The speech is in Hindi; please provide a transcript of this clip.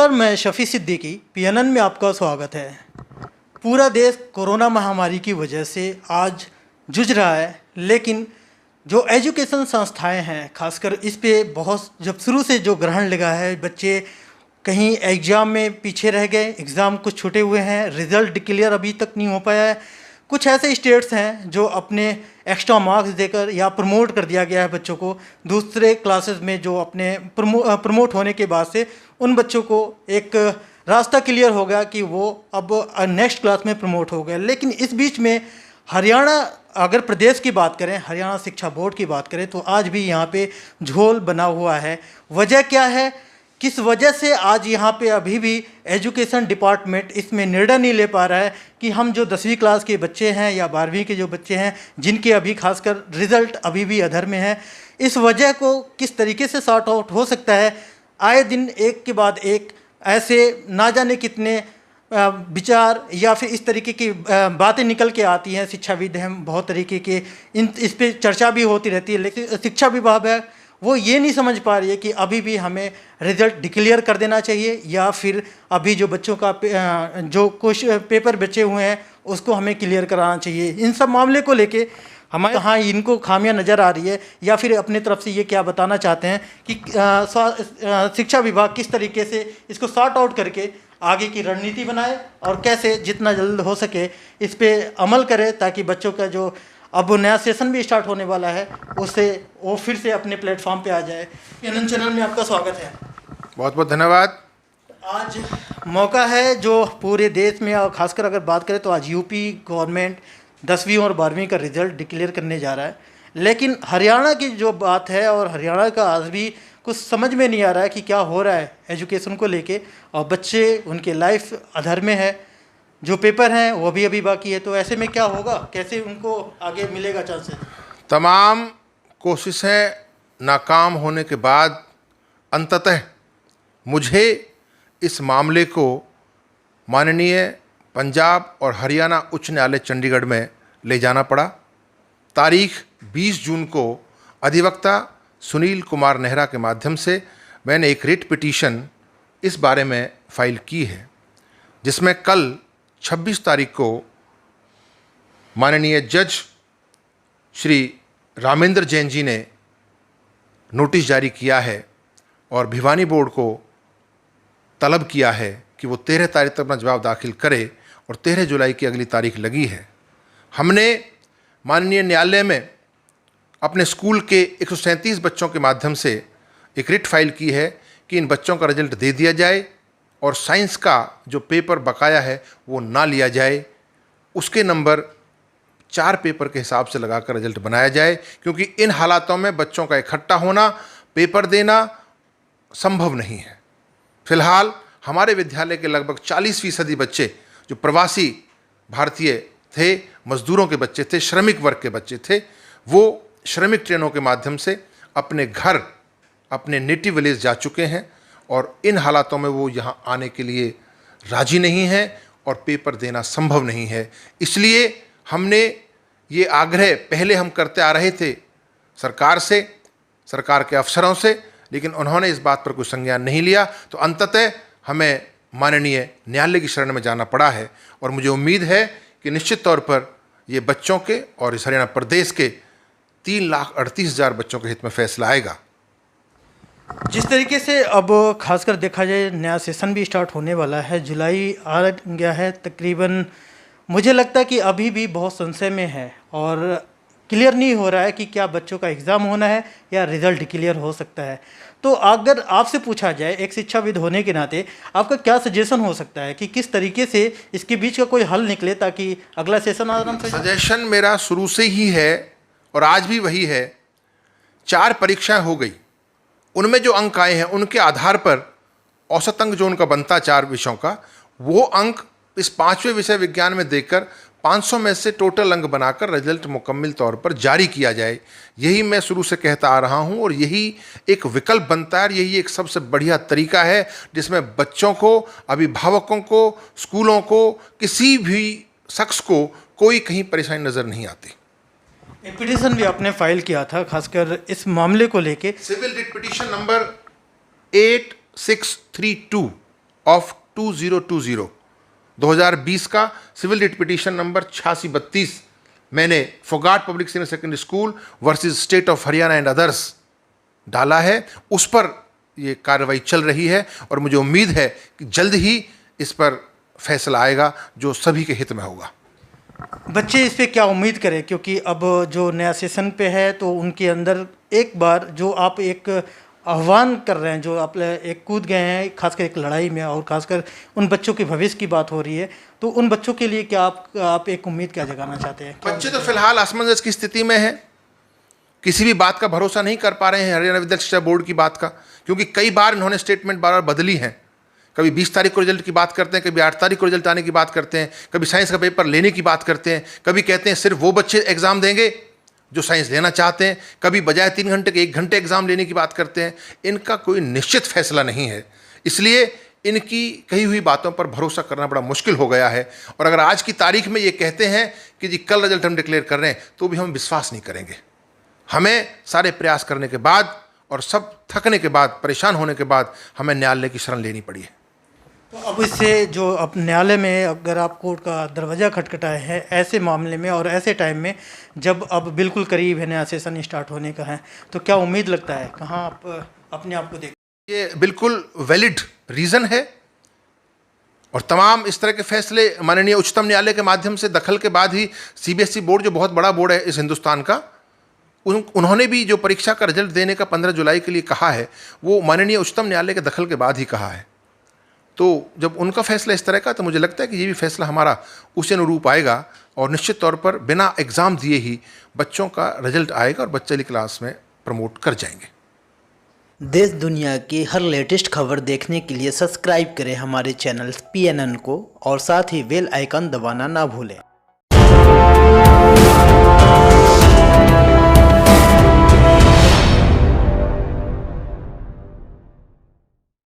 नमस्कार, मैं शफी सिद्दीकी पीएनएन में आपका स्वागत है। पूरा देश कोरोना महामारी की वजह से आज जूझ रहा है, लेकिन जो एजुकेशन संस्थाएं हैं खासकर इस पे बहुत जब शुरू से जो ग्रहण लगा है, बच्चे कहीं एग्ज़ाम में पीछे रह गए, एग्ज़ाम कुछ छूटे हुए हैं, रिज़ल्ट डिक्लेयर अभी तक नहीं हो पाया है। कुछ ऐसे स्टेट्स हैं जो अपने एक्स्ट्रा मार्क्स देकर या प्रमोट कर दिया गया है बच्चों को दूसरे क्लासेस में, जो अपने प्रमोट होने के बाद से उन बच्चों को एक रास्ता क्लियर हो गया कि वो अब नेक्स्ट क्लास में प्रमोट हो गए। लेकिन इस बीच में हरियाणा, अगर प्रदेश की बात करें, हरियाणा शिक्षा बोर्ड की बात करें, तो आज भी यहाँ पे झोल बना हुआ है। वजह क्या है, किस वजह से आज यहाँ पे अभी भी एजुकेशन डिपार्टमेंट इसमें निर्णय नहीं ले पा रहा है कि हम जो 10वीं क्लास के बच्चे हैं या 12वीं के जो बच्चे हैं जिनके अभी खासकर रिज़ल्ट अभी भी अधर में है, इस वजह को किस तरीके से सॉर्ट आउट हो सकता है। आए दिन एक के बाद एक ऐसे ना जाने कितने विचार या फिर इस तरीके की बातें निकल के आती हैं। शिक्षाविद हैं, बहुत तरीके के इस पे चर्चा भी होती रहती है, लेकिन शिक्षा विभाग है वो ये नहीं समझ पा रही है कि अभी भी हमें रिज़ल्ट डिक्लेयर कर देना चाहिए या फिर अभी जो बच्चों का जो कुछ पेपर बचे हुए हैं उसको हमें क्लियर कराना चाहिए। इन सब मामले को लेके हमारे कहाँ इनको खामियां नज़र आ रही है, या फिर अपनी तरफ से ये क्या बताना चाहते हैं कि शिक्षा विभाग किस तरीके से इसको सॉर्ट आउट करके आगे की रणनीति बनाए और कैसे जितना जल्द हो सके इस पर अमल करे, ताकि बच्चों का जो अब नया सेशन भी स्टार्ट होने वाला है उससे वो फिर से अपने प्लेटफॉर्म पे आ जाए। पीएनएन चैनल में आपका स्वागत है। बहुत बहुत धन्यवाद। आज मौका है जो पूरे देश में, और खासकर अगर बात करें तो आज यूपी गवर्नमेंट 10वीं और 12वीं का रिज़ल्ट डिक्लेयर करने जा रहा है। लेकिन हरियाणा की जो बात है, और हरियाणा का आज भी कुछ समझ में नहीं आ रहा है कि क्या हो रहा है एजुकेशन को लेके, और बच्चे उनके लाइफ अधर में है, जो पेपर हैं वो भी अभी बाकी है। तो ऐसे में क्या होगा, कैसे उनको आगे मिलेगा चांसेस? तमाम कोशिशें नाकाम होने के बाद अंततः मुझे इस मामले को माननीय पंजाब और हरियाणा उच्च न्यायालय चंडीगढ़ में ले जाना पड़ा। तारीख 20 जून को अधिवक्ता सुनील कुमार नेहरा के माध्यम से मैंने एक रिट पिटीशन इस बारे में फाइल की है, जिसमें कल 26 तारीख को माननीय जज श्री रामेंद्र जैन जी ने नोटिस जारी किया है और भिवानी बोर्ड को तलब किया है कि वो 13 तारीख तक अपना जवाब दाखिल करे, और 13 जुलाई की अगली तारीख लगी है। हमने माननीय न्यायालय में अपने स्कूल के 137 बच्चों के माध्यम से एक रिट फाइल की है कि इन बच्चों का रिजल्ट दे दिया जाए और साइंस का जो पेपर बकाया है वो ना लिया जाए, उसके नंबर 4 पेपर के हिसाब से लगाकर रिजल्ट बनाया जाए, क्योंकि इन हालातों में बच्चों का इकट्ठा होना, पेपर देना संभव नहीं है। फिलहाल हमारे विद्यालय के लगभग 40% बच्चे जो प्रवासी भारतीय थे, मजदूरों के बच्चे थे, श्रमिक वर्ग के बच्चे थे, वो श्रमिक ट्रेनों के माध्यम से अपने घर, अपने नेटिव विलेज जा चुके हैं, और इन हालातों में वो यहाँ आने के लिए राजी नहीं हैं और पेपर देना संभव नहीं है। इसलिए हमने ये आग्रह पहले हम करते आ रहे थे सरकार से, सरकार के अफसरों से, लेकिन उन्होंने इस बात पर कोई संज्ञान नहीं लिया। तो अंततः हमें माननीय न्यायालय की शरण में जाना पड़ा है, और मुझे उम्मीद है कि निश्चित तौर पर ये बच्चों के और इस हरियाणा प्रदेश के 3,38,000 बच्चों के हित में फैसला आएगा। जिस तरीके से अब खासकर देखा जाए नया सेशन भी स्टार्ट होने वाला है, जुलाई आ गया है तकरीबन, मुझे लगता है कि अभी भी बहुत संशय में है और क्लियर नहीं हो रहा है कि क्या बच्चों का एग्ज़ाम होना है या रिज़ल्ट डिक्लेयर हो सकता है। तो अगर आपसे पूछा जाए एक शिक्षाविद होने के नाते, आपका क्या सजेशन हो सकता है कि किस तरीके से इसके बीच का कोई हल निकले ताकि अगला सेशन आराम से? सजेशन मेरा शुरू से ही है और आज भी वही है। 4 परीक्षाएं हो गई, उनमें जो अंक आए हैं उनके आधार पर औसत अंक जो उनका बनता 4 विषयों का, वो अंक इस 5वें विषय विज्ञान में देकर 500 में से टोटल अंक बनाकर रिजल्ट मुकम्मल तौर पर जारी किया जाए। यही मैं शुरू से कहता आ रहा हूं, और यही एक विकल्प बनता है, और यही एक सबसे बढ़िया तरीका है जिसमें बच्चों को, अभिभावकों को, स्कूलों को, किसी भी शख्स को कोई कहीं परेशानी नज़र नहीं आती। एक पिटीशन भी आपने फाइल किया था खासकर इस मामले को लेके, civil writ petition number 8632 of 2020 2020 का सिविल रिट पिटीशन नंबर 8632 मैंने Phogat public senior secondary school versus state of Haryana and others डाला है। उस पर ये कार्रवाई चल रही है और मुझे उम्मीद है कि जल्द ही इस पर फैसला आएगा जो सभी के हित में होगा। बच्चे इस पे क्या उम्मीद करें, क्योंकि अब जो नया सेशन पे है तो उनके अंदर एक बार जो आप एक आह्वान कर रहे हैं, जो आप एक कूद गए हैं खासकर एक लड़ाई में, और खासकर उन बच्चों के भविष्य की बात हो रही है, तो उन बच्चों के लिए क्या आप एक उम्मीद क्या जगाना चाहते हैं? बच्चे तो फिलहाल असमंजस की स्थिति में हैं, किसी भी बात का भरोसा नहीं कर पा रहे हैं हरियाणा विद्यालय शिक्षा बोर्ड की बात का, क्योंकि कई बार इन्होंने स्टेटमेंट बार बार बदली हैं। कभी 20 तारीख को रिजल्ट की बात करते हैं, कभी 8 तारीख को रिजल्ट आने की बात करते हैं, कभी साइंस का पेपर लेने की बात करते हैं, कभी कहते हैं सिर्फ वो बच्चे एग्ज़ाम देंगे जो साइंस लेना चाहते हैं, कभी बजाय 3 घंटे के 1 घंटे एग्ज़ाम लेने की बात करते हैं। इनका कोई निश्चित फैसला नहीं है, इसलिए इनकी कही हुई बातों पर भरोसा करना बड़ा मुश्किल हो गया है। और अगर आज की तारीख में ये कहते हैं कि जी कल रिजल्ट हम डिक्लेयर कर रहे हैं, तो भी हम विश्वास नहीं करेंगे। हमें सारे प्रयास करने के बाद और सब थकने के बाद, परेशान होने के बाद हमें न्यायालय की शरण लेनी पड़ी है। तो अब इससे जो अब न्यायालय में अगर आप कोर्ट का दरवाज़ा खटखटाए हैं ऐसे मामले में और ऐसे टाइम में जब अब बिल्कुल करीब है नया सेशन स्टार्ट होने का है, तो क्या उम्मीद लगता है, कहाँ आप अपने आप को देख? ये बिल्कुल वैलिड रीज़न है और तमाम इस तरह के फैसले माननीय उच्चतम न्यायालय के माध्यम से दखल के बाद ही सीबीएसई बोर्ड, जो बहुत बड़ा बोर्ड है इस हिंदुस्तान का, उन्होंने भी जो परीक्षा का रिजल्ट देने का 15 जुलाई के लिए कहा है, वो माननीय उच्चतम न्यायालय के दखल के बाद ही कहा है। तो जब उनका फैसला इस तरह का, तो मुझे लगता है कि ये भी फैसला हमारा उसी अनुरूप आएगा और निश्चित तौर पर बिना एग्ज़ाम दिए ही बच्चों का रिजल्ट आएगा और बच्चे अगली क्लास में प्रमोट कर जाएंगे। देश दुनिया की हर लेटेस्ट खबर देखने के लिए सब्सक्राइब करें हमारे चैनल PNN को और साथ ही बेल आइकन दबाना ना भूलें।